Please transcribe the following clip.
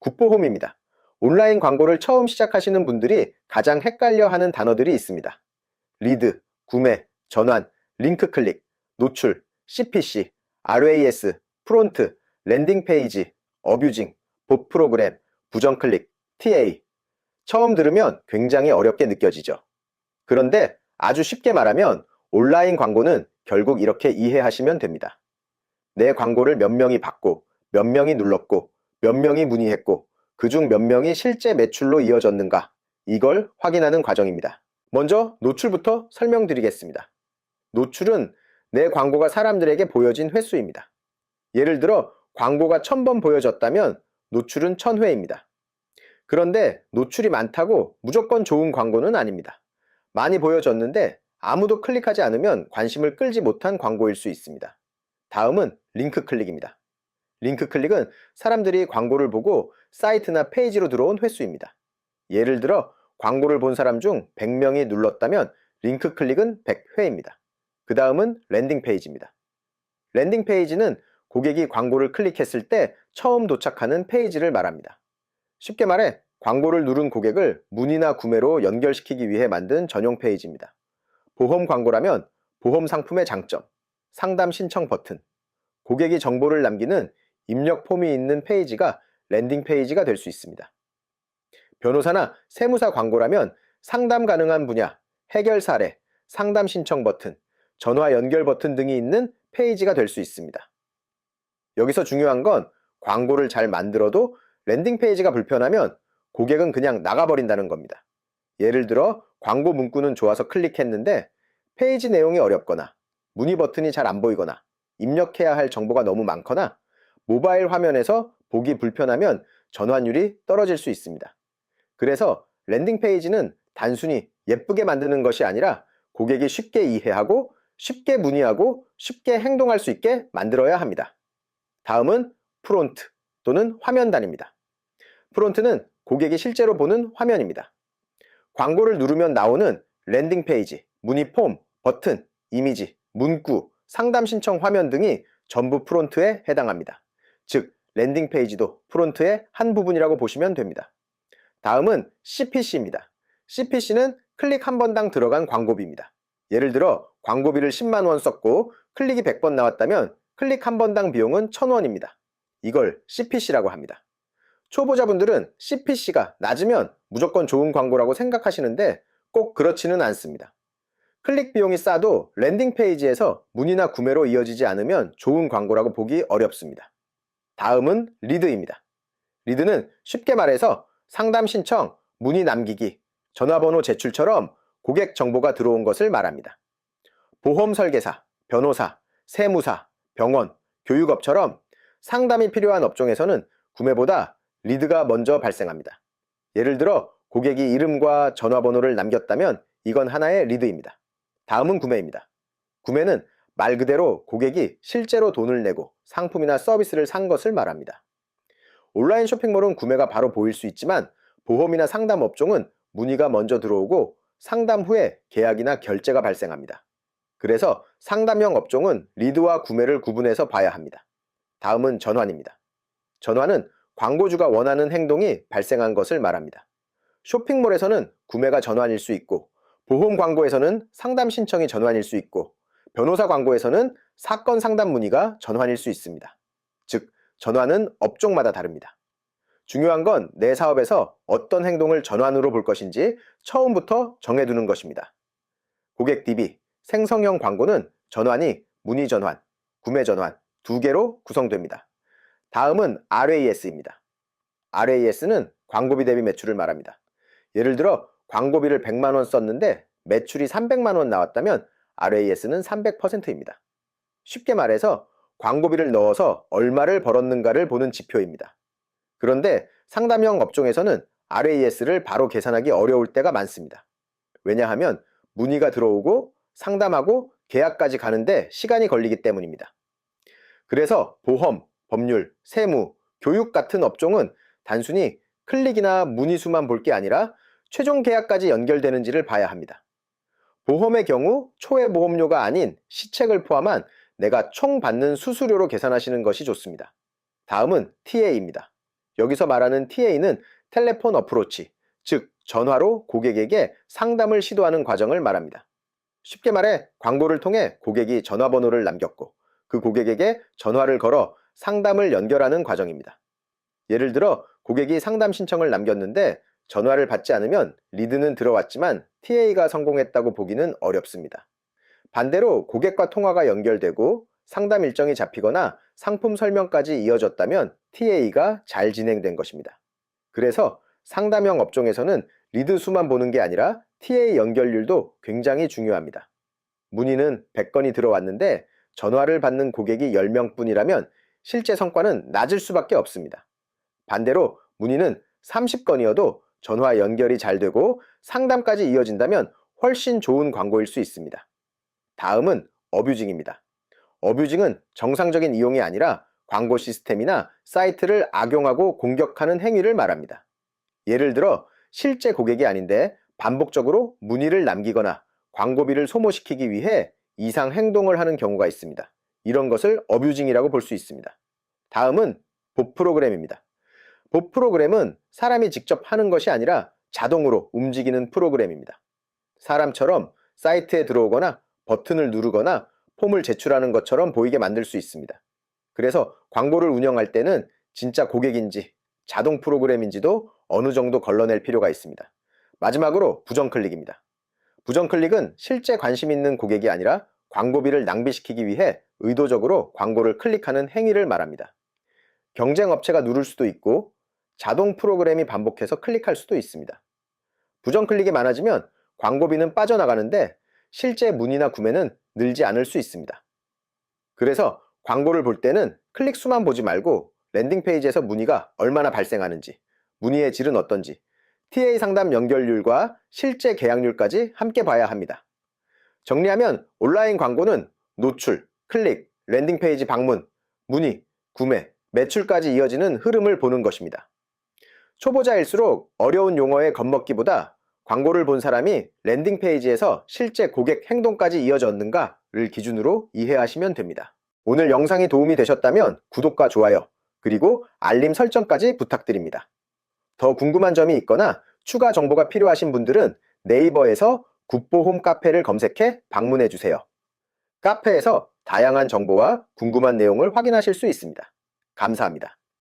굿보홈입니다. 온라인 광고를 처음 시작하시는 분들이 가장 헷갈려하는 단어들이 있습니다. 리드, 구매, 전환, 링크 클릭, 노출, CPC, RAS, 프론트, 랜딩 페이지, 어뷰징, 봇 프로그램, 부정 클릭, TA. 처음 들으면 굉장히 어렵게 느껴지죠. 그런데 아주 쉽게 말하면 온라인 광고는 결국 이렇게 이해하시면 됩니다. 내 광고를 몇 명이 봤고, 몇 명이 눌렀고, 몇 명이 문의했고, 그중 몇 명이 실제 매출로 이어졌는가, 이걸 확인하는 과정입니다. 먼저 노출부터 설명드리겠습니다. 노출은 내 광고가 사람들에게 보여진 횟수입니다. 예를 들어 광고가 1000번 보여졌다면 노출은 1000회입니다. 그런데 노출이 많다고 무조건 좋은 광고는 아닙니다. 많이 보여졌는데 아무도 클릭하지 않으면 관심을 끌지 못한 광고일 수 있습니다. 다음은 링크 클릭입니다. 링크 클릭은 사람들이 광고를 보고 사이트나 페이지로 들어온 횟수입니다. 예를 들어 광고를 본 사람 중 100명이 눌렀다면 링크 클릭은 100회입니다. 그 다음은 랜딩 페이지입니다. 랜딩 페이지는 고객이 광고를 클릭했을 때 처음 도착하는 페이지를 말합니다. 쉽게 말해 광고를 누른 고객을 문의나 구매로 연결시키기 위해 만든 전용 페이지입니다. 보험 광고라면 보험 상품의 장점, 상담 신청 버튼, 고객이 정보를 남기는 입력 폼이 있는 페이지가 랜딩 페이지가 될 수 있습니다. 변호사나 세무사 광고라면 상담 가능한 분야, 해결 사례, 상담 신청 버튼, 전화 연결 버튼 등이 있는 페이지가 될 수 있습니다. 여기서 중요한 건 광고를 잘 만들어도 랜딩 페이지가 불편하면 고객은 그냥 나가버린다는 겁니다. 예를 들어 광고 문구는 좋아서 클릭했는데 페이지 내용이 어렵거나 문의 버튼이 잘 안 보이거나 입력해야 할 정보가 너무 많거나 모바일 화면에서 보기 불편하면 전환율이 떨어질 수 있습니다. 그래서 랜딩 페이지는 단순히 예쁘게 만드는 것이 아니라 고객이 쉽게 이해하고 쉽게 문의하고 쉽게 행동할 수 있게 만들어야 합니다. 다음은 프론트 또는 화면단입니다. 프론트는 고객이 실제로 보는 화면입니다. 광고를 누르면 나오는 랜딩 페이지, 문의 폼, 버튼, 이미지, 문구, 상담 신청 화면 등이 전부 프론트에 해당합니다. 즉, 랜딩 페이지도 프론트의 한 부분이라고 보시면 됩니다. 다음은 CPC입니다. CPC는 클릭 한 번당 들어간 광고비입니다. 예를 들어 광고비를 10만 원 썼고 클릭이 100번 나왔다면 클릭 한 번당 비용은 1000원입니다. 이걸 CPC라고 합니다. 초보자분들은 CPC가 낮으면 무조건 좋은 광고라고 생각하시는데 꼭 그렇지는 않습니다. 클릭 비용이 싸도 랜딩 페이지에서 문의나 구매로 이어지지 않으면 좋은 광고라고 보기 어렵습니다. 다음은 리드입니다. 리드는 쉽게 말해서 상담 신청, 문의 남기기, 전화번호 제출처럼 고객 정보가 들어온 것을 말합니다. 보험 설계사, 변호사, 세무사, 병원, 교육업처럼 상담이 필요한 업종에서는 구매보다 리드가 먼저 발생합니다. 예를 들어 고객이 이름과 전화번호를 남겼다면 이건 하나의 리드입니다. 다음은 구매입니다. 구매는 말 그대로 고객이 실제로 돈을 내고 상품이나 서비스를 산 것을 말합니다. 온라인 쇼핑몰은 구매가 바로 보일 수 있지만 보험이나 상담 업종은 문의가 먼저 들어오고 상담 후에 계약이나 결제가 발생합니다. 그래서 상담형 업종은 리드와 구매를 구분해서 봐야 합니다. 다음은 전환입니다. 전환은 광고주가 원하는 행동이 발생한 것을 말합니다. 쇼핑몰에서는 구매가 전환일 수 있고 보험 광고에서는 상담 신청이 전환일 수 있고 변호사 광고에서는 사건 상담 문의가 전환일 수 있습니다. 즉, 전환은 업종마다 다릅니다. 중요한 건 내 사업에서 어떤 행동을 전환으로 볼 것인지 처음부터 정해두는 것입니다. 고객 DB, 생성형 광고는 전환이 문의 전환, 구매 전환 두 개로 구성됩니다. 다음은 RAS입니다. RAS는 광고비 대비 매출을 말합니다. 예를 들어 광고비를 100만 원 썼는데 매출이 300만 원 나왔다면 RAS는 300%입니다. 쉽게 말해서 광고비를 넣어서 얼마를 벌었는가를 보는 지표입니다. 그런데 상담형 업종에서는 RAS를 바로 계산하기 어려울 때가 많습니다. 왜냐하면 문의가 들어오고 상담하고 계약까지 가는데 시간이 걸리기 때문입니다. 그래서 보험, 법률, 세무, 교육 같은 업종은 단순히 클릭이나 문의 수만 볼 게 아니라 최종 계약까지 연결되는지를 봐야 합니다. 보험의 경우 초회 보험료가 아닌 시책을 포함한 내가 총 받는 수수료로 계산하시는 것이 좋습니다. 다음은 TA입니다. 여기서 말하는 TA는 텔레폰 어프로치, 즉 전화로 고객에게 상담을 시도하는 과정을 말합니다. 쉽게 말해 광고를 통해 고객이 전화번호를 남겼고 그 고객에게 전화를 걸어 상담을 연결하는 과정입니다. 예를 들어 고객이 상담 신청을 남겼는데 전화를 받지 않으면 리드는 들어왔지만 TA가 성공했다고 보기는 어렵습니다. 반대로 고객과 통화가 연결되고 상담 일정이 잡히거나 상품 설명까지 이어졌다면 TA가 잘 진행된 것입니다. 그래서 상담형 업종에서는 리드 수만 보는 게 아니라 TA 연결률도 굉장히 중요합니다. 문의는 100건이 들어왔는데 전화를 받는 고객이 10명뿐이라면 실제 성과는 낮을 수밖에 없습니다. 반대로 문의는 30건이어도 전화 연결이 잘 되고 상담까지 이어진다면 훨씬 좋은 광고일 수 있습니다. 다음은 어뷰징입니다. 어뷰징은 정상적인 이용이 아니라 광고 시스템이나 사이트를 악용하고 공격하는 행위를 말합니다. 예를 들어 실제 고객이 아닌데 반복적으로 문의를 남기거나 광고비를 소모시키기 위해 이상 행동을 하는 경우가 있습니다. 이런 것을 어뷰징이라고 볼 수 있습니다. 다음은 봇 프로그램입니다. 봇 프로그램은 사람이 직접 하는 것이 아니라 자동으로 움직이는 프로그램입니다. 사람처럼 사이트에 들어오거나 버튼을 누르거나 폼을 제출하는 것처럼 보이게 만들 수 있습니다. 그래서 광고를 운영할 때는 진짜 고객인지 자동 프로그램인지도 어느 정도 걸러낼 필요가 있습니다. 마지막으로 부정클릭입니다. 부정클릭은 실제 관심 있는 고객이 아니라 광고비를 낭비시키기 위해 의도적으로 광고를 클릭하는 행위를 말합니다. 경쟁업체가 누를 수도 있고 자동 프로그램이 반복해서 클릭할 수도 있습니다. 부정클릭이 많아지면 광고비는 빠져나가는데 실제 문의나 구매는 늘지 않을 수 있습니다. 그래서 광고를 볼 때는 클릭 수만 보지 말고 랜딩 페이지에서 문의가 얼마나 발생하는지, 문의의 질은 어떤지, TA 상담 연결률과 실제 계약률까지 함께 봐야 합니다. 정리하면 온라인 광고는 노출, 클릭, 랜딩 페이지 방문, 문의, 구매, 매출까지 이어지는 흐름을 보는 것입니다. 초보자일수록 어려운 용어에 겁먹기보다 광고를 본 사람이 랜딩 페이지에서 실제 고객 행동까지 이어졌는가를 기준으로 이해하시면 됩니다. 오늘 영상이 도움이 되셨다면 구독과 좋아요, 그리고 알림 설정까지 부탁드립니다. 더 궁금한 점이 있거나 추가 정보가 필요하신 분들은 네이버에서 굿보홈 카페를 검색해 방문해 주세요. 카페에서 다양한 정보와 궁금한 내용을 확인하실 수 있습니다. 감사합니다.